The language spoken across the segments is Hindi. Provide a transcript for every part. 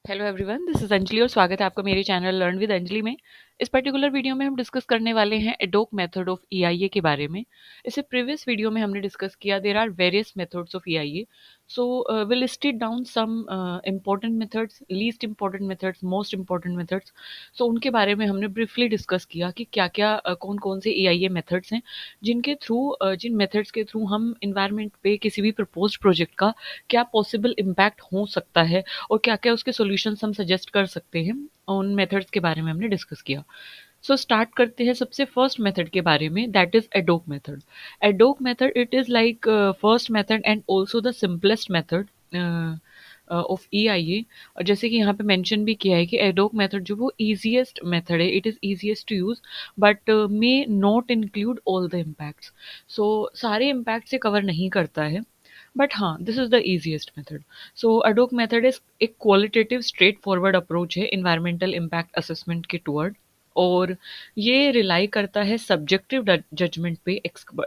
Hello everyone, this is Anjali और स्वागत है आपका मेरे चैनल लर्न विद अंजलि में। इस पर्टिकुलर वीडियो में हम डिस्कस करने वाले हैं एडोक मेथड ऑफ ईआईए के बारे में। इससे प्रीवियस वीडियो में हमने डिस्कस किया there are various methods of EIA. So will listed down some important methods, least important methods, most important methods. So उनके बारे में हमने ब्रीफली डिस्कस किया कि क्या क्या कौन कौन से ईआईए मेथड्स हैं जिनके थ्रू जिन मेथड्स के थ्रू हम इन्वायरमेंट पे किसी भी प्रपोज्ड प्रोजेक्ट का क्या पॉसिबल इम्पैक्ट हो सकता है और क्या-क्या उसके सॉल्यूशंस हम सजेस्ट कर सकते हैं, उन मेथड्स के बारे में हमने डिस्कस किया। सो स्टार्ट करते हैं सबसे फर्स्ट मेथड के बारे में, that is ad hoc method. Ad hoc method it is like first method and also the simplest method of EIA. और जैसे कि यहाँ पे मेंशन भी किया है कि एडोक मेथड जो वो इजीएस्ट मेथड है, it is easiest to use but may not include all the impacts. So सारे इम्पैक्ट से कवर नहीं करता है, बट हाँ, this is the easiest method. So ad hoc method is एक क्वालिटेटिव स्ट्रेट फॉरवर्ड अप्रोच है इन्वायरमेंटल इम्पैक्ट असेसमेंट के टुवर्ड। और ये रिलाई करता है सब्जेक्टिव जजमेंट पे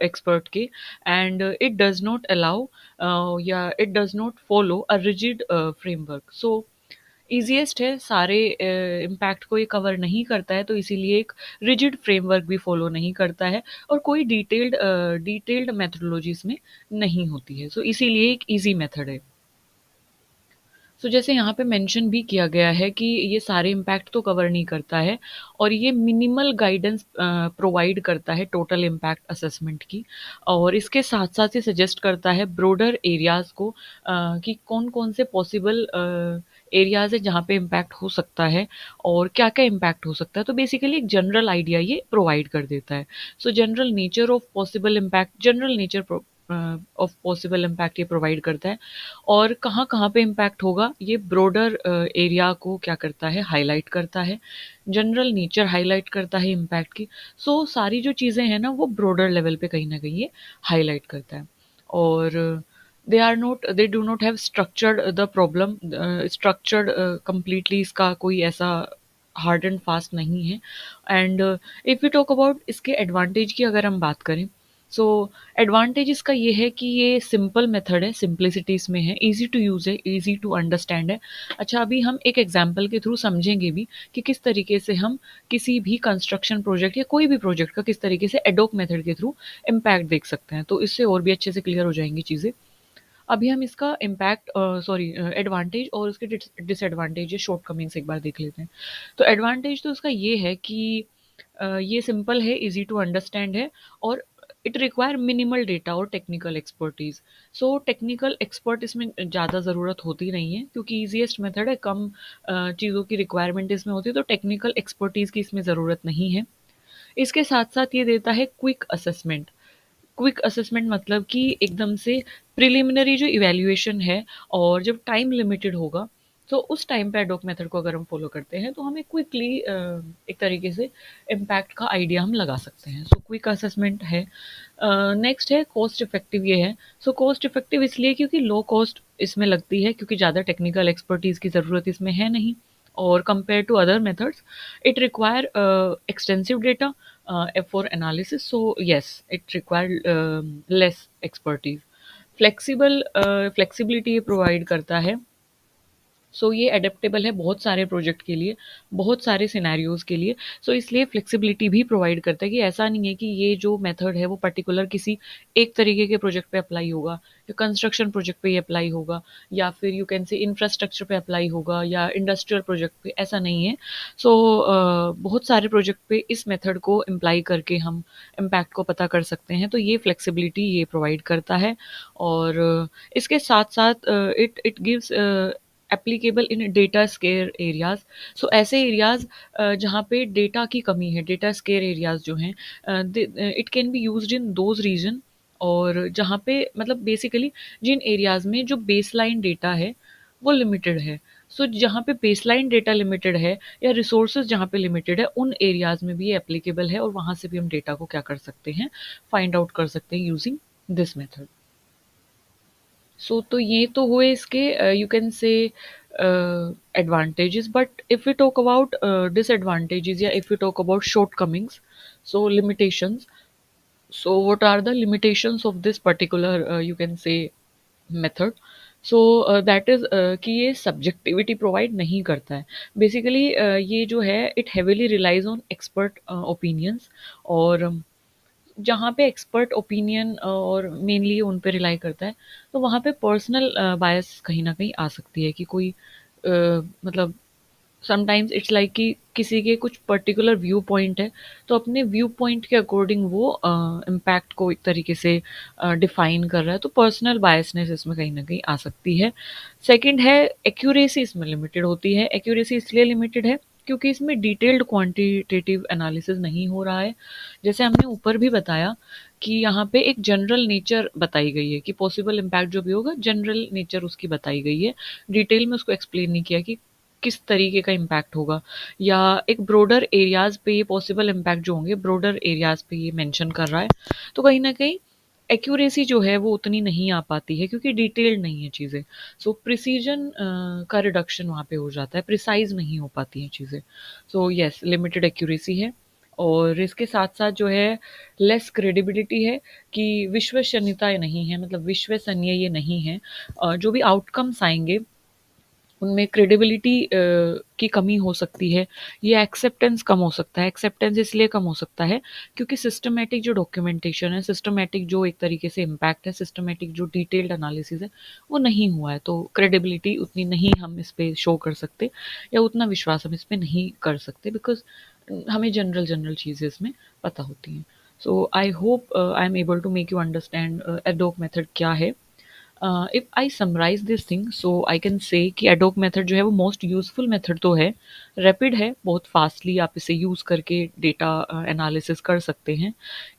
एक्सपर्ट के। And it does not allow या it does not follow a rigid framework. So easiest है, सारे इम्पैक्ट को ये कवर नहीं करता है, तो इसीलिए एक रिजिड फ्रेमवर्क भी फॉलो नहीं करता है और कोई डिटेल्ड मेथडोलॉजी इसमें नहीं होती है। सो इसीलिए एक इजी मेथड है। सो जैसे यहाँ पे मेंशन भी किया गया है कि ये सारे इम्पैक्ट तो कवर नहीं करता है और ये मिनिमल गाइडेंस प्रोवाइड करता है टोटल इम्पैक्ट असेसमेंट की। और इसके साथ साथ ये सजेस्ट करता है ब्रोडर एरियाज को कि कौन कौन से पॉसिबल एरियाज है जहाँ पे इम्पैक्ट हो सकता है और क्या क्या इम्पैक्ट हो सकता है। तो बेसिकली एक जनरल आइडिया ये प्रोवाइड कर देता है। सो general nature of possible impact, general nature of possible impact ये प्रोवाइड करता है। और कहाँ-कहाँ पे इम्पैक्ट होगा ये ब्रॉडर एरिया को क्या करता है, हाइलाइट करता है। जनरल नेचर हाइलाइट करता है इम्पैक्ट की। सो सारी जो चीज़ें हैं ना वो ब्रॉडर लेवल पे कहीं न कहीं ये हाइलाइट करता है। और they do not have structured the problem, structured completely इसका कोई ऐसा हार्ड एंड फास्ट नहीं है। And if you talk about इसके एडवांटेज की अगर हम बात करें, सो एडवांटेज इसका ये है कि ये सिंपल मेथड है, सिंप्लिसिटी इसमें है, ईज़ी टू यूज़ है, ईज़ी टू अंडरस्टैंड है। अच्छा, अभी हम एक एग्जांपल के थ्रू समझेंगे भी कि किस तरीके से हम किसी भी कंस्ट्रक्शन प्रोजेक्ट या कोई भी प्रोजेक्ट का किस तरीके से एडोक मेथड के थ्रू इम्पैक्ट देख सकते हैं, तो इससे और भी अच्छे से क्लियर हो जाएंगी चीज़ें। अभी हम इसका इम्पैक्ट सॉरी एडवांटेज और उसके डिसएडवांटेज या शॉर्टकमिंग्स एक बार देख लेते हैं। तो एडवांटेज तो उसका ये है कि ये सिंपल है, इजी टू अंडरस्टैंड है और इट रिक्वायर मिनिमल डेटा और technical expertise. So technical expert इसमें ज़्यादा ज़रूरत होती नहीं है क्योंकि ईजीएस्ट मेथड है, कम चीज़ों की रिक्वायरमेंट इसमें होती है, तो टेक्निकल एक्सपर्टीज़ की इसमें ज़रूरत नहीं है। इसके साथ साथ ये देता है क्विक असेसमेंट। क्विक असेसमेंट मतलब कि एकदम से प्रिलिमिनरी जो इवैल्यूएशन है और जब टाइम लिमिटेड होगा, तो उस टाइम पे एडॉक मेथड को अगर हम फॉलो करते हैं तो हमें क्विकली एक तरीके से इम्पैक्ट का आइडिया हम लगा सकते हैं। सो क्विक असेसमेंट है। नेक्स्ट है कॉस्ट इफेक्टिव, ये है। सो कॉस्ट इफेक्टिव इसलिए क्योंकि लो कॉस्ट इसमें लगती है क्योंकि ज़्यादा टेक्निकल एक्सपर्टीज़ की ज़रूरत इसमें है नहीं। और compare to other methods it require extensive data for analysis, so yes it require less expertise। Flexibility ये प्रोवाइड करता है। सो ये एडेप्टेबल है बहुत सारे प्रोजेक्ट के लिए, बहुत सारे सिनेरियोज़ के लिए। सो इसलिए फ्लेक्सिबिलिटी भी प्रोवाइड करता है कि ऐसा नहीं है कि ये जो मेथड है वो पर्टिकुलर किसी एक तरीके के प्रोजेक्ट पे अप्लाई होगा या कंस्ट्रक्शन प्रोजेक्ट पे ही अप्लाई होगा या फिर यू कैन से इंफ्रास्ट्रक्चर पे अप्लाई होगा या इंडस्ट्रियल प्रोजेक्ट पे, ऐसा नहीं है। सो बहुत सारे प्रोजेक्ट पे इस मेथड को इम्प्लाई करके हम इम्पैक्ट को पता कर सकते हैं, तो ये फ्लेक्सिबिलिटी ये प्रोवाइड करता है। और इसके साथ साथ it it gives applicable in data scarce areas. So ऐसे एरियाज जहाँ पे डेटा की कमी है, डेटा स्केयर एरियाज जो हैं, it can be used in those region. और जहाँ पे मतलब बेसिकली जिन एरियाज में जो बेसलाइन डेटा है वो लिमिटेड है। सो जहाँ पे बेसलाइन डेटा लिमिटेड है या रिसोर्सेज जहाँ पे लिमिटेड है, उन एरियाज में भी ये एप्लीकेबल है और वहाँ से भी हम डेटा को क्या कर सकते हैं, फाइंड आउट कर सकते हैं यूजिंग दिस मेथड। सो तो ये तो हुए इसके you can say advantages. But if you talk about disadvantages या if you talk about shortcomings, so limitations, so what are the limitations of this particular you can say method? So that is कि ये सब्जेक्टिविटी प्रोवाइड नहीं करता है। बेसिकली ये जो है it heavily realise on expert opinions, और जहाँ पे एक्सपर्ट ओपिनियन और मेनली उन पे रिलाई करता है, तो वहाँ पे पर्सनल बायस कहीं न कहीं आ सकती है कि कोई मतलब समटाइम्स इट्स लाइक कि किसी के कुछ पर्टिकुलर व्यू पॉइंट है, तो अपने व्यू पॉइंट के अकॉर्डिंग वो इम्पैक्ट को एक तरीके से डिफाइन कर रहा है, तो पर्सनल बायसनेस इसमें कहीं ना कहीं आ सकती है। सेकंड है, एक्यूरेसी इसमें लिमिटेड होती है। एक्यूरेसी इसलिए लिमिटेड है क्योंकि इसमें डिटेल्ड क्वांटिटेटिव एनालिसिस नहीं हो रहा है। जैसे हमने ऊपर भी बताया कि यहाँ पे एक जनरल नेचर बताई गई है कि पॉसिबल इम्पैक्ट जो भी होगा जनरल नेचर उसकी बताई गई है, डिटेल में उसको एक्सप्लेन नहीं किया कि किस तरीके का इम्पैक्ट होगा, या एक ब्रॉडर एरियाज पे ये पॉसिबल इम्पैक्ट जो होंगे ब्रॉडर एरियाज पे ये मेंशन कर रहा है। तो कहीं ना कहीं एक्यूरेसी जो है वो उतनी नहीं आ पाती है क्योंकि डिटेल्ड नहीं है चीज़ें। सो प्रिसीजन का रिडक्शन वहाँ पे हो जाता है, प्रिसाइज नहीं हो पाती हैं चीज़ें। सो यस, लिमिटेड एक्यूरेसी है। और इसके साथ साथ जो है लेस क्रेडिबिलिटी है, कि विश्वसनीयता नहीं है, मतलब विश्वसनीय ये नहीं है। जो भी आउटकम्स आएंगे उनमें क्रेडिबिलिटी की कमी हो सकती है, ये एक्सेप्टेंस कम हो सकता है। एक्सेप्टेंस इसलिए कम हो सकता है क्योंकि सिस्टमैटिक जो डॉक्यूमेंटेशन है, सिस्टमैटिक जो एक तरीके से इम्पैक्ट है, सिस्टमैटिक जो डिटेल्ड एनालिसिस है वो नहीं हुआ है, तो क्रेडिबिलिटी उतनी नहीं हम इस पे शो कर सकते, या उतना विश्वास हम इस पे नहीं कर सकते, बिकॉज हमें जनरल जनरल चीज़ें इसमें पता होती हैं। So I hope I am able to make you understand ad hoc method क्या है। If I summarise this thing, so I can say कि एडोक मेथड जो है वो मोस्ट यूजफुल मेथड तो है, रैपिड है, बहुत फास्टली आप इसे यूज़ करके डेटा एनालिसिस कर सकते हैं।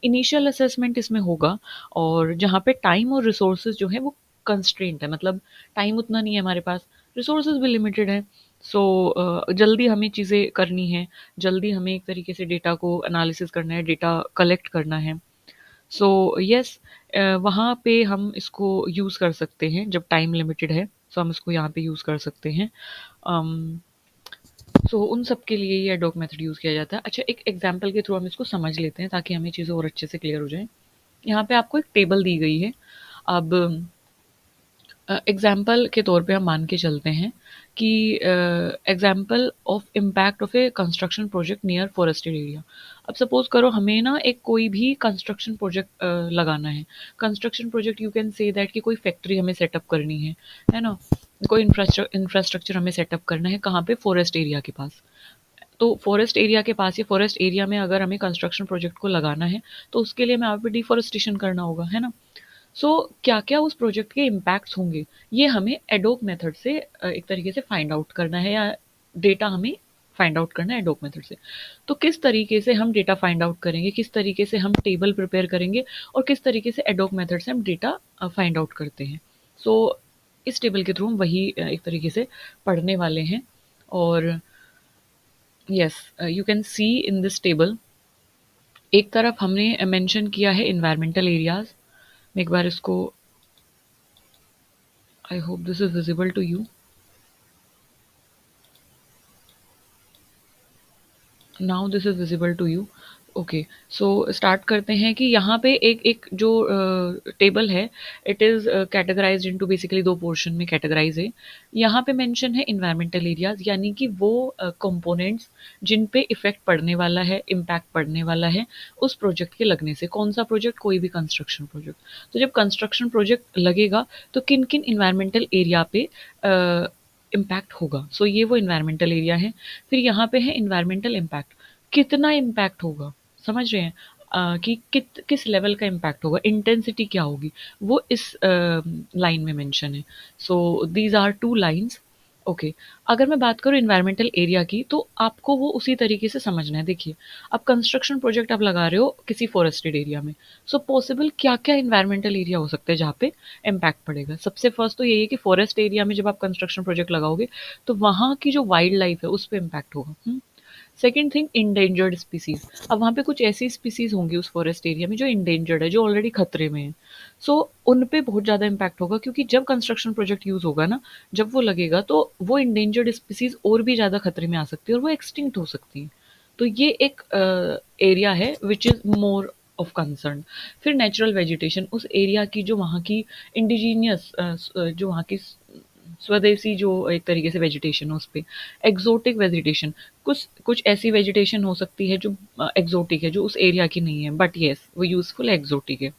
इनिशियल असेसमेंट इसमें होगा, और जहाँ पे टाइम और रिसोर्सेज जो है वो कंस्ट्रेंट है, मतलब टाइम उतना नहीं है हमारे पास, रिसोर्सेज भी लिमिटेड है। सो जल्दी हमें चीज़ें करनी है, जल्दी हमें एक तरीके से डेटा को एनालिसिस करना है, डेटा कलेक्ट करना है। सो यस, वहाँ पे हम इसको यूज़ कर सकते हैं जब टाइम लिमिटेड है, सो हम इसको यहाँ पे यूज़ कर सकते हैं। सो उन सब के लिए ये एडोक मेथड यूज़ किया जाता है। अच्छा, एक एग्जांपल के थ्रू हम इसको समझ लेते हैं ताकि हमें चीज़ें और अच्छे से क्लियर हो जाएँ। यहाँ पे आपको एक टेबल दी गई है। अब एग्जाम्पल के तौर पे हम मान के चलते हैं कि example of impact of A construction project near forested area. अब सपोज करो हमें ना एक कोई भी कंस्ट्रक्शन प्रोजेक्ट लगाना है। Construction project, you can say that कि कोई फैक्ट्री हमें सेटअप करनी है ना, कोई इंफ्रास्ट्रक्चर हमें सेटअप करना है, कहाँ पे, फॉरेस्ट एरिया के पास। तो फॉरेस्ट एरिया के पास या फॉरेस्ट एरिया में अगर हमें कंस्ट्रक्शन प्रोजेक्ट को लगाना है, तो उसके लिए हमें वहाँ पे डिफॉरेस्टेशन करना होगा, है ना। सो क्या-क्या उस प्रोजेक्ट के इम्पैक्ट्स होंगे, ये हमें एडोक मेथड से एक तरीके से फाइंड आउट करना है, या डेटा हमें फाइंड आउट करना है एडोक मेथड से। तो किस तरीके से हम डेटा फाइंड आउट करेंगे, किस तरीके से हम टेबल प्रिपेयर करेंगे, और किस तरीके से एडोक मेथड से हम डेटा फाइंड आउट करते हैं। सो इस टेबल के थ्रू हम वही एक तरीके से पढ़ने वाले हैं। और yes, you can see in this table, एक तरफ हमने मेंशन किया है इन्वायरमेंटल एरियाज। मैं एक बार इसको, I hope this is visible to you. Now this is visible to you. Okay, so start करते हैं कि यहाँ पे एक एक जो टेबल है, it is categorised into basically दो पोर्शन में कैटेगराइज है। यहाँ पे मेंशन है इन्वायरमेंटल एरियाज, यानी कि वो कंपोनेंट्स जिन पे इफेक्ट पड़ने वाला है, इम्पैक्ट पड़ने वाला है उस प्रोजेक्ट के लगने से। कौन सा प्रोजेक्ट, कोई भी कंस्ट्रक्शन प्रोजेक्ट। तो जब कंस्ट्रक्शन प्रोजेक्ट लगेगा तो किन किन इन्वायरमेंटल एरिया पे इम्पैक्ट होगा। सो ये वो इन्वायरमेंटल एरिया है। फिर यहाँ पे है इन्वायरमेंटल इम्पैक्ट, कितना इम्पैक्ट होगा, समझ रहे हैं, कि किस लेवल का इम्पैक्ट होगा, इंटेंसिटी क्या होगी, वो इस लाइन में मेंशन है। So these are two lines. Okay, अगर मैं बात करूँ इन्वायरमेंटल एरिया की, तो आपको वो उसी तरीके से समझना है। देखिए, अब कंस्ट्रक्शन प्रोजेक्ट आप लगा रहे हो किसी फॉरेस्टेड एरिया में, सो पॉसिबल क्या क्या इन्वायरमेंटल एरिया हो सकते हैं जहाँ पे इम्पैक्ट पड़ेगा। सबसे फर्स्ट तो यही है कि फॉरेस्ट एरिया में जब आप कंस्ट्रक्शन प्रोजेक्ट लगाओगे तो वहाँ की जो वाइल्ड लाइफ है उस पर इम्पैक्ट होगा। Second thing, endangered species. अब वहाँ पे कुछ ऐसी स्पीसीज होंगी उस फॉरेस्ट एरिया में जो इंडेंजर्ड है, जो ऑलरेडी खतरे में है। सो उन पे बहुत ज़्यादा इम्पैक्ट होगा, क्योंकि जब कंस्ट्रक्शन प्रोजेक्ट यूज़ होगा ना, जब वो लगेगा तो वो इंडेंजर्ड स्पीसीज और भी ज़्यादा खतरे में आ सकती है और वो एक्सटिंक्ट हो सकती है। तो ये एक एरिया है which is more of concern. फिर नेचुरल वेजिटेशन, उस एरिया की जो वहाँ की इंडिजीनियस जो वहाँ की स्वदेशी जो एक तरीके से वेजिटेशन है उस पे। एक्सोटिक वेजिटेशन, कुछ कुछ ऐसी वेजिटेशन हो सकती है जो एक्सोटिक है, जो उस एरिया की नहीं है, बट येस वो यूजफुल एक्सोटिक है।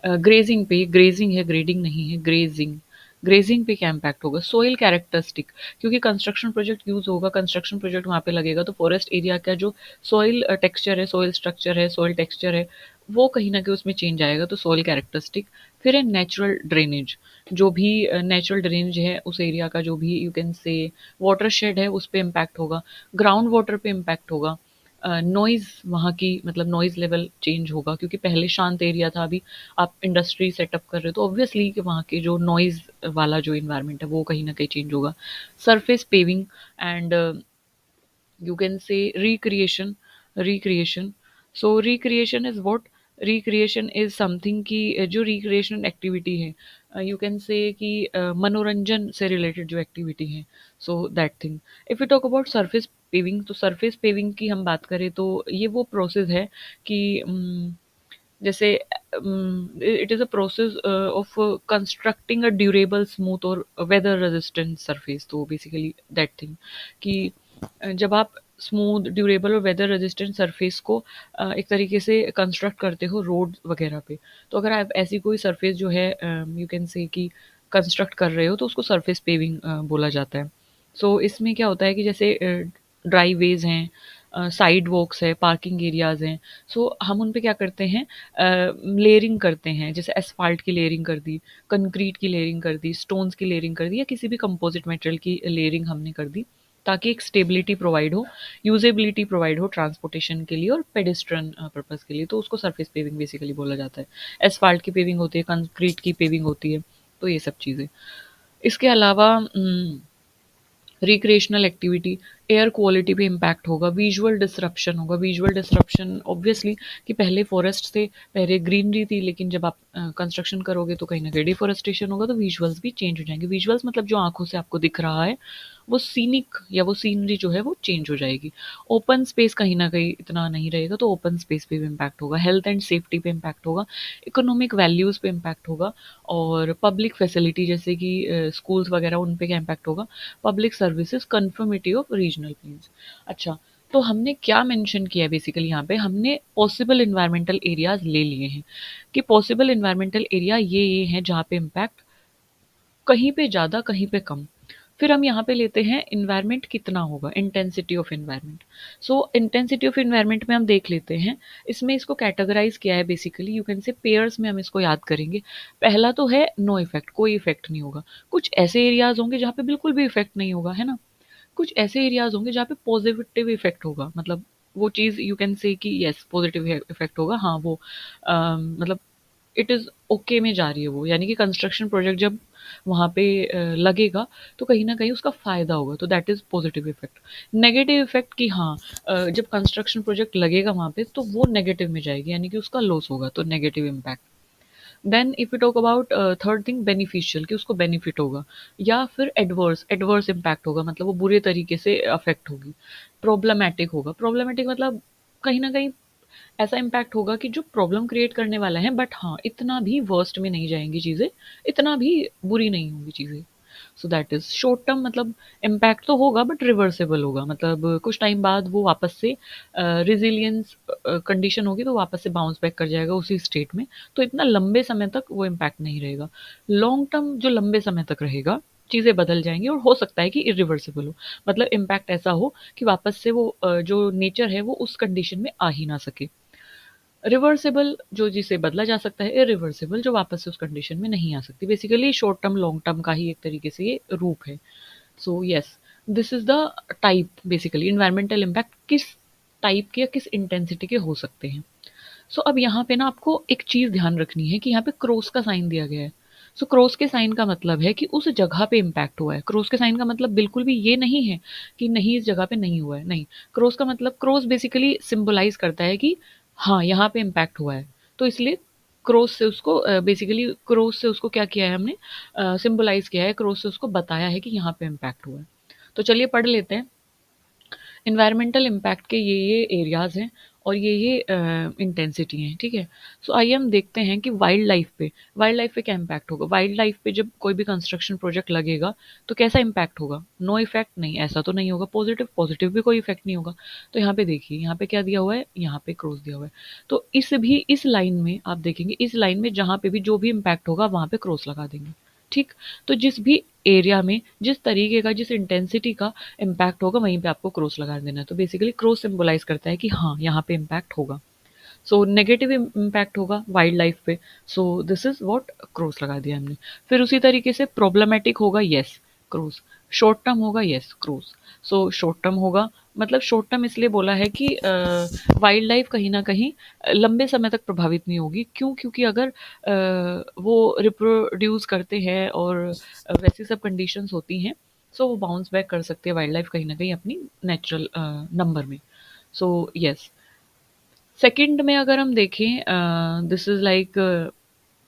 ग्रेजिंग पे, ग्रेजिंग है, ग्रेडिंग नहीं है, ग्रेजिंग। ग्रेजिंग पे क्या इम्पैक्ट होगा? सोइल कैरेक्टरिस्टिक, क्योंकि कंस्ट्रक्शन प्रोजेक्ट यूज होगा, कंस्ट्रक्शन प्रोजेक्ट वहाँ पे लगेगा, तो फॉरेस्ट एरिया का जो सॉइल टेक्सचर है, सॉइल स्ट्रक्चर है, सॉइल टेक्सचर है, वो कहीं ना कहीं उसमें चेंज आएगा, तो सॉइल कैरेक्टरिस्टिक। फिर है नेचुरल ड्रेनेज, जो भी नेचुरल ड्रेनेज है उस एरिया का, जो भी यू कैन से वाटर शेड है, उस पर इम्पैक्ट होगा। ग्राउंड वाटर पे इम्पैक्ट होगा। नॉइज़, वहाँ की मतलब नॉइज़ लेवल चेंज होगा, क्योंकि पहले शांत एरिया था, अभी आप इंडस्ट्री सेटअप कर रहे हो, तो ऑब्वियसली कि वहाँ के जो नॉइज़ वाला जो इन्वायरमेंट है वो कहीं न कहीं चेंज होगा। Surface paving and you can say recreation. So recreation is what? Recreation is something कि जो recreation activity है, you can say कि मनोरंजन से related जो activity है, so that thing. If we talk about surface paving, तो surface paving की हम बात करें तो ये वो process है कि जैसे it is a process of constructing a durable smooth और वेदर रेजिस्टेंट सरफेस, तो बेसिकली दैट थिंग कि जब आप स्मूथ, ड्यूरेबल और वेदर रेजिस्टेंट सरफेस को एक तरीके से कंस्ट्रक्ट करते हो रोड वगैरह पे, तो अगर आप ऐसी कोई सरफेस जो है यू कैन से कि कंस्ट्रक्ट कर रहे हो, तो उसको सरफेस पेविंग बोला जाता है। सो इसमें क्या होता है कि जैसे ड्राई वेज हैं, साइड वॉक्स है, पार्किंग एरियाज हैं, सो हम उन पे क्या करते हैं, लेयरिंग करते हैं, जैसे एसफाल्ट की लेयरिंग कर दी, कंक्रीट की लेयरिंग कर दी, स्टोन्स की लेयरिंग कर दी, या किसी भी कंपोजिट मटेरियल की लेयरिंग हमने कर दी, ताकि एक स्टेबिलिटी प्रोवाइड हो, यूजेबिलिटी प्रोवाइड हो ट्रांसपोर्टेशन के लिए और पेडेस्ट्रन पर्पस के लिए, तो उसको सरफेस पेविंग बेसिकली बोला जाता है। एसफाल्ट की पेविंग होती है, कंक्रीट की पेविंग होती है, तो ये सब चीज़ें। इसके अलावा रिक्रिएशनल एक्टिविटी, एयर क्वालिटी पे इम्पैक्ट होगा, विजुअल डिसरप्शन होगा। विजुअल डिसरप्शन ऑब्वियसली कि पहले फॉरेस्ट थे, पहले ग्रीनरी थी, लेकिन जब आप कंस्ट्रक्शन करोगे तो कहीं ना कहीं डिफोरेस्टेशन होगा, तो विजुअल्स भी चेंज हो जाएंगे। विजुअल्स मतलब जो आंखों से आपको दिख रहा है, वो सीनिक या वो सीनरी जो है वो चेंज हो जाएगी। ओपन स्पेस कहीं ना कहीं इतना नहीं रहेगा, तो ओपन स्पेस पे भी इम्पैक्ट होगा, हेल्थ एंड सेफ्टी पे इम्पैक्ट होगा, इकोनॉमिक वैल्यूज़ पे इम्पैक्ट होगा, और पब्लिक फैसिलिटी जैसे कि स्कूल्स वगैरह, उन पे क्या इम्पैक्ट होगा, public services, conformity of regional plans. अच्छा, तो हमने क्या मेंशन किया है बेसिकली यहाँ पे, हमने पॉसिबल इन्वायरमेंटल एरियाज ले लिए हैं कि पॉसिबल इन्वायरमेंटल एरिया ये हैं जहाँ पे इम्पैक्ट कहीं पे ज़्यादा कहीं पे कम। फिर हम यहाँ पे लेते हैं इन्वायरमेंट कितना होगा, intensity of environment. So intensity of environment में हम देख लेते हैं, इसमें इसको कैटेगराइज किया है बेसिकली, यू कैन से पेयर्स में हम इसको याद करेंगे। पहला तो है नो इफेक्ट, कोई इफेक्ट नहीं होगा। कुछ ऐसे एरियाज होंगे जहाँ पे बिल्कुल भी इफेक्ट नहीं होगा, है ना। कुछ ऐसे एरियाज होंगे जहाँ पे पॉजिटिव इफेक्ट होगा, मतलब वो चीज़ यू कैन से कि यस पॉजिटिव इफेक्ट होगा, हाँ वो मतलब इट इज़ ओके में जा रही है वो, यानी कि कंस्ट्रक्शन प्रोजेक्ट जब वहाँ पे लगेगा, तो कहीं न कहीं उसका फ़ायदा होगा, तो that is positive effect. Negative effect कि हाँ, जब कंस्ट्रक्शन प्रोजेक्ट लगेगा वहाँ पे, तो वो नेगेटिव में जाएगी, यानी कि उसका लॉस होगा, तो negative impact. Then if you talk about third thing beneficial, कि उसको बेनिफिट होगा, या फिर एडवर्स एडवर्स इम्पैक्ट होगा, मतलब वो बुरे तरीके से अफेक्ट होगी। प्रॉब्लमैटिक होगा, प्रॉब्लमैटिक मतलब कहीं न कहीं ऐसा इम्पैक्ट होगा कि जो प्रॉब्लम क्रिएट करने वाला है, बट हाँ इतना भी वर्स्ट में नहीं जाएंगी चीज़ें, इतना भी बुरी नहीं होंगी चीज़ें। So that is short term, मतलब इम्पैक्ट तो होगा बट रिवर्सेबल होगा, मतलब कुछ टाइम बाद वो वापस से रिजिलियंस कंडीशन होगी, तो वापस से बाउंस बैक कर जाएगा उसी स्टेट में, तो इतना लंबे समय तक वो इम्पैक्ट नहीं रहेगा। लॉन्ग टर्म जो लंबे समय तक रहेगा, चीज़ें बदल जाएंगी, और हो सकता है कि इरिवर्सिबल हो, मतलब इम्पैक्ट ऐसा हो कि वापस से वो जो नेचर है वो उस कंडीशन में आ ही ना सके। रिवर्सिबल जो जिसे बदला जा सकता है, इरिवर्सिबल जो वापस से उस कंडीशन में नहीं आ सकती। Basically short term long term का ही एक तरीके से ये रूप है। So yes, this is the type, basically environmental impact किस टाइप के या किस इंटेंसिटी के हो सकते हैं। सो अब यहाँ पे ना आपको एक चीज़ ध्यान रखनी है कि यहाँ पे क्रॉस का साइन दिया गया है। सो क्रॉस के साइन का मतलब है कि उस जगह पे इम्पैक्ट हुआ है। क्रॉस के साइन का मतलब बिल्कुल भी ये नहीं है कि नहीं इस जगह पे नहीं हुआ है, नहीं। क्रॉस का मतलब, क्रॉस बेसिकली सिंबलाइज करता है कि हाँ यहाँ पे इम्पैक्ट हुआ है, तो इसलिए क्रॉस से उसको बेसिकली क्रॉस से उसको क्या किया है हमने, सिंबलाइज किया है, क्रॉस से उसको बताया है कि यहाँ पे इम्पैक्ट हुआ है। तो चलिए पढ़ लेते हैं। इन्वायरमेंटल इम्पैक्ट के ये एरियाज़ हैं, और ये इंटेंसिटी हैं, ठीक है। सो आइए हम देखते हैं कि वाइल्ड लाइफ पे क्या इम्पैक्ट होगा। वाइल्ड लाइफ पे जब कोई भी कंस्ट्रक्शन प्रोजेक्ट लगेगा तो कैसा इम्पैक्ट होगा? नो इफेक्ट नहीं, ऐसा तो नहीं होगा। पॉजिटिव पॉजिटिव भी कोई इफेक्ट नहीं होगा। तो यहाँ पे देखिए, यहाँ पे क्या दिया हुआ है, यहाँ पे क्रॉस दिया हुआ है। तो इस लाइन में आप देखेंगे, इस लाइन में जहाँ पे भी जो भी इम्पैक्ट होगा वहाँ पे क्रॉस लगा देंगे, ठीक। तो जिस भी एरिया में जिस तरीके का, जिस इंटेंसिटी का इम्पैक्ट होगा वहीं पे आपको क्रॉस लगा देना है। तो बेसिकली क्रॉस सिंबलाइज करता है कि हाँ, यहाँ पे इम्पैक्ट होगा। सो नेगेटिव इम्पैक्ट होगा वाइल्ड लाइफ पे। सो दिस इज व्हाट, क्रॉस लगा दिया हमने। फिर उसी तरीके से प्रॉब्लमेटिक होगा, यस क्रॉस। शॉर्ट टर्म होगा, yes cross. So short term होगा, मतलब शॉर्ट टर्म इसलिए बोला है कि वाइल्ड लाइफ कहीं ना कहीं लंबे समय तक प्रभावित नहीं होगी। क्यों? क्योंकि अगर वो रिप्रोड्यूस करते हैं और वैसी सब कंडीशंस होती हैं, सो वो बाउंस बैक कर सकते हैं वाइल्ड लाइफ कहीं ना कहीं अपनी नेचुरल नंबर में। So yes. सेकंड में अगर हम देखें, this is like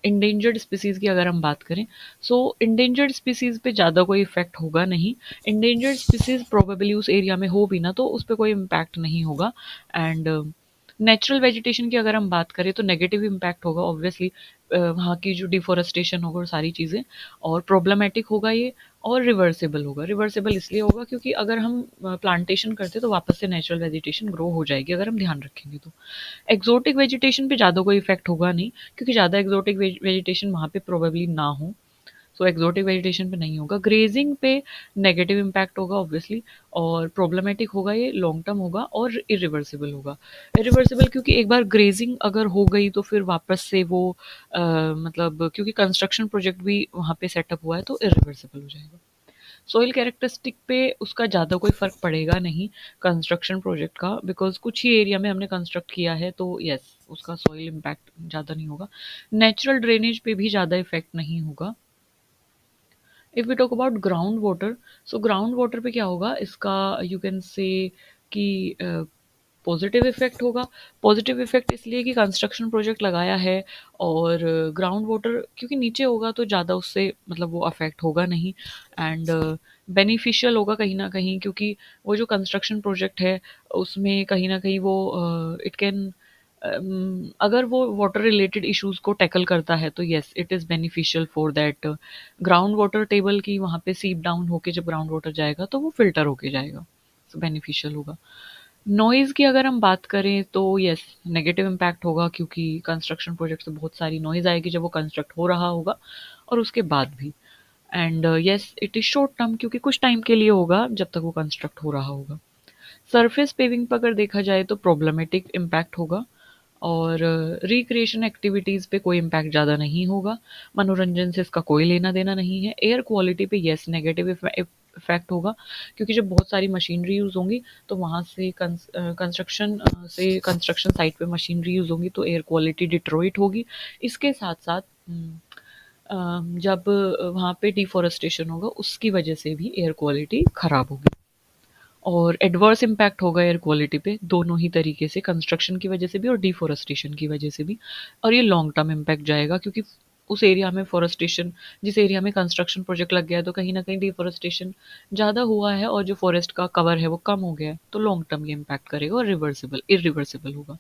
endangered species की अगर हम बात करें, सो इंडेंजर्ड स्पीसीज पे ज़्यादा कोई इफेक्ट होगा नहीं। इंडेंजर्ड स्पीसीज प्रोबेबली उस एरिया में हो भी ना तो उस पर कोई इम्पैक्ट नहीं होगा। एंड नेचुरल वेजिटेशन की अगर हम बात करें तो नेगेटिव इम्पैक्ट होगा ऑब्वियसली, वहाँ की जो डिफोरेस्टेशन होगा और सारी चीज़ें। और प्रॉब्लमेटिक होगा ये, और रिवर्सेबल होगा। रिवर्सेबल इसलिए होगा क्योंकि अगर हम प्लांटेशन करते तो वापस से नेचुरल वेजिटेशन ग्रो हो जाएगी अगर हम ध्यान रखेंगे तो। एक्सोटिक वेजिटेशन पे ज़्यादा कोई इफेक्ट होगा नहीं, क्योंकि ज़्यादा एक्सोटिक वेजिटेशन वहाँ पे प्रोबेबली ना हो। सो एक्सोटिक वेजिटेशन पे नहीं होगा। ग्रेजिंग पे नेगेटिव इम्पैक्ट होगा ऑब्वियसली, और प्रॉब्लमेटिक होगा, ये लॉन्ग टर्म होगा और इरिवर्सिबल होगा। इरिवर्सिबल क्योंकि एक बार ग्रेजिंग अगर हो गई तो फिर वापस से वो मतलब क्योंकि कंस्ट्रक्शन प्रोजेक्ट भी वहाँ पे सेटअप हुआ है तो इरिवर्सिबल हो जाएगा। सोइल कैरेक्टरिस्टिक पे उसका ज़्यादा कोई फ़र्क पड़ेगा नहीं कंस्ट्रक्शन प्रोजेक्ट का, बिकॉज कुछ ही एरिया में हमने कंस्ट्रक्ट किया है तो यस उसका सॉइल इम्पैक्ट ज़्यादा नहीं होगा। नेचुरल ड्रेनेज पे भी ज़्यादा इफेक्ट नहीं होगा। If we talk about ground water, so ground water पे क्या होगा इसका, यू कैन से कि पॉजिटिव इफेक्ट होगा। पॉजिटिव इफेक्ट इसलिए कि कंस्ट्रक्शन प्रोजेक्ट लगाया है और ग्राउंड वाटर क्योंकि नीचे होगा तो ज़्यादा उससे मतलब वो अफेक्ट होगा नहीं। एंड बेनिफिशियल होगा कहीं ना कहीं, क्योंकि वो जो कंस्ट्रक्शन प्रोजेक्ट है उसमें कहीं ना कहीं वो इट कैन, अगर वो वाटर रिलेटेड इश्यूज को टैकल करता है तो yes it is beneficial for that ground water table की, वहाँ पे सीप डाउन होके जब ग्राउंड वाटर जाएगा तो वो फिल्टर होके जाएगा। बेनिफिशियल होगा। नॉइज़ की अगर हम बात करें तो यस नेगेटिव इम्पैक्ट होगा, क्योंकि कंस्ट्रक्शन प्रोजेक्ट से बहुत सारी नॉइज़ आएगी जब वो कंस्ट्रक्ट हो रहा होगा और उसके बाद भी। And yes it is short term, क्योंकि कुछ टाइम के लिए होगा जब तक वो कंस्ट्रक्ट हो रहा होगा। सरफेस पेविंग पर अगर देखा जाए तो प्रॉब्लमेटिक इम्पैक्ट होगा, और रिक्रिएशन एक्टिविटीज़ पे कोई इम्पैक्ट ज़्यादा नहीं होगा। मनोरंजन से इसका कोई लेना देना नहीं है। एयर क्वालिटी पे यस नेगेटिव इफेक्ट होगा, क्योंकि जब बहुत सारी मशीनरी यूज़ होंगी तो वहाँ से कंस्ट्रक्शन साइट पे मशीनरी यूज़ होंगी तो एयर क्वालिटी डिट्रोइट होगी। इसके साथ साथ जब वहाँ पे डिफॉरेस्टेशन होगा उसकी वजह से भी एयर क्वालिटी ख़राब होगी। और एडवर्स इम्पैक्ट होगा एयर क्वालिटी पे दोनों ही तरीके से, कंस्ट्रक्शन की वजह से भी और डिफॉरेस्टेशन की वजह से भी। और ये लॉन्ग टर्म इम्पैक्ट जाएगा, क्योंकि उस एरिया में फॉरेस्टेशन, जिस एरिया में कंस्ट्रक्शन प्रोजेक्ट लग गया है तो कहीं ना कहीं डिफॉरेस्टेशन ज़्यादा हुआ है और जो फॉरेस्ट का कवर है वो कम हो गया है, तो लॉन्ग टर्म ये इम्पैक्ट करेगा और रिवर्सिबल इरिवर्सिबल होगा।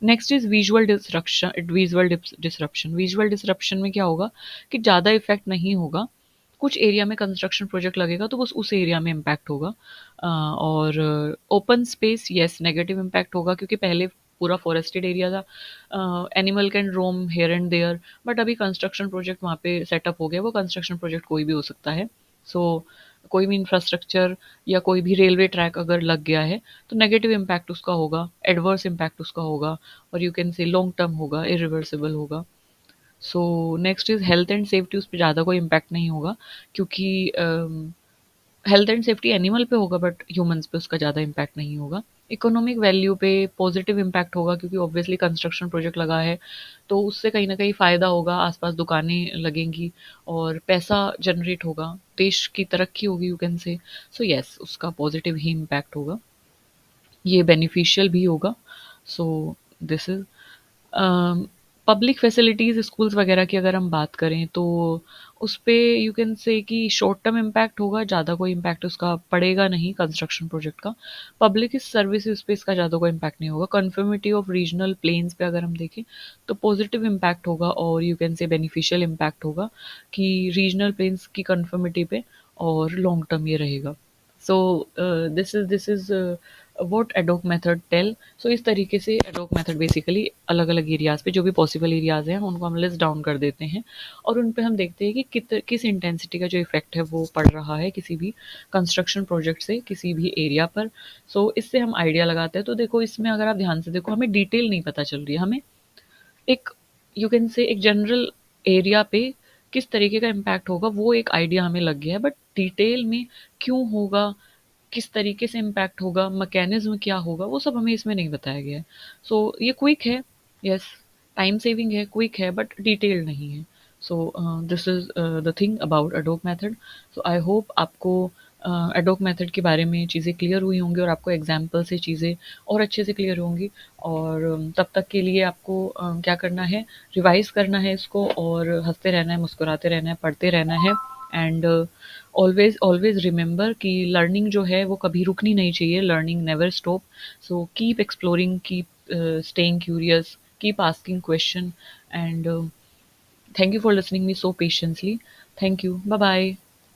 Next is visual disruption. Visual disruption में क्या होगा कि ज़्यादा इफेक्ट नहीं होगा। कुछ एरिया में कंस्ट्रक्शन प्रोजेक्ट लगेगा तो बस उस एरिया में इम्पैक्ट होगा। और open space yes negative impact होगा, क्योंकि पहले पूरा फॉरेस्टेड एरिया था, animal can roam here and there. But अभी कंस्ट्रक्शन प्रोजेक्ट वहाँ पे सेटअप हो गया, वो कंस्ट्रक्शन प्रोजेक्ट कोई भी हो सकता है। सो कोई भी इंफ्रास्ट्रक्चर या कोई भी रेलवे ट्रैक अगर लग गया है तो नेगेटिव इम्पैक्ट उसका होगा, एडवर्स इम्पैक्ट उसका होगा, और यू कैन से लॉन्ग टर्म होगा, इरिवर्सिबल होगा। So next is health and safety, उस पर ज़्यादा कोई इम्पैक्ट नहीं होगा, क्योंकि हेल्थ एंड सेफ्टी एनिमल पे होगा बट ह्यूमंस पे उसका ज़्यादा इम्पैक्ट नहीं होगा। इकोनॉमिक वैल्यू पे पॉजिटिव इम्पैक्ट होगा, क्योंकि ऑब्वियसली कंस्ट्रक्शन प्रोजेक्ट लगा है तो उससे कहीं ना कहीं फ़ायदा होगा, आसपास दुकानें लगेंगी और पैसा जनरेट होगा, देश की तरक्की होगी, यू कैन से। सो यस उसका पॉजिटिव ही इम्पैक्ट होगा, ये बेनिफिशियल भी होगा। सो this is public facilities, schools वगैरह की अगर हम बात करें तो उस पे यू कैन से कि शॉर्ट टर्म इम्पैक्ट होगा, ज़्यादा कोई इम्पैक्ट उसका पड़ेगा नहीं कंस्ट्रक्शन प्रोजेक्ट का। पब्लिक सर्विसेज पे इसका ज़्यादा कोई इम्पैक्ट नहीं होगा। कन्फर्मिटी ऑफ रीजनल प्लेन्स पे अगर हम देखें तो पॉजिटिव इम्पैक्ट होगा और यू कैन से बेनिफिशियल इम्पैक्ट होगा कि रीजनल प्लेन्स की कन्फर्मिटी पे, और लॉन्ग टर्म ये रहेगा। So this is what ad hoc method tell. So इस तरीके से एडोक मेथड बेसिकली अलग अलग एरियाज़ पे जो भी पॉसिबल एरियाज़ हैं उनको हम लिस्ट डाउन कर देते हैं, और उन पे हम देखते हैं कि किस इंटेंसिटी का जो इफेक्ट है वो पड़ रहा है किसी भी कंस्ट्रक्शन प्रोजेक्ट से किसी भी एरिया पर। सो इससे हम आइडिया लगाते हैं। तो देखो इसमें अगर आप ध्यान से देखो, हमें डिटेल नहीं पता चल रही है, हमें एक यू कैन से एक जनरल एरिया पे किस तरीके का इम्पैक्ट होगा वो एक आइडिया हमें लग गया है, बट डिटेल में क्यों होगा, किस तरीके से इम्पैक्ट होगा, मैकेनिज्म क्या होगा, वो सब हमें इसमें नहीं बताया गया है। सो ये क्विक है, यस, टाइम सेविंग है, क्विक है, बट डिटेल नहीं है। So this is the thing about ad hoc method. So I hope आपको एडोक मेथड के बारे में चीज़ें क्लियर हुई होंगी और आपको एग्जाम्पल से चीज़ें और अच्छे से क्लियर होंगी। और तब तक के लिए आपको क्या करना है, रिवाइज करना है इसको, और हंसते रहना है, मुस्कुराते रहना है, पढ़ते रहना है। एंड ऑलवेज ऑलवेज रिमेंबर कि लर्निंग जो है वो कभी रुकनी नहीं चाहिए, learning never stop. So keep exploring, keep staying curious, keep asking question, and thank you for listening me so patiently. Thank you. Bye bye.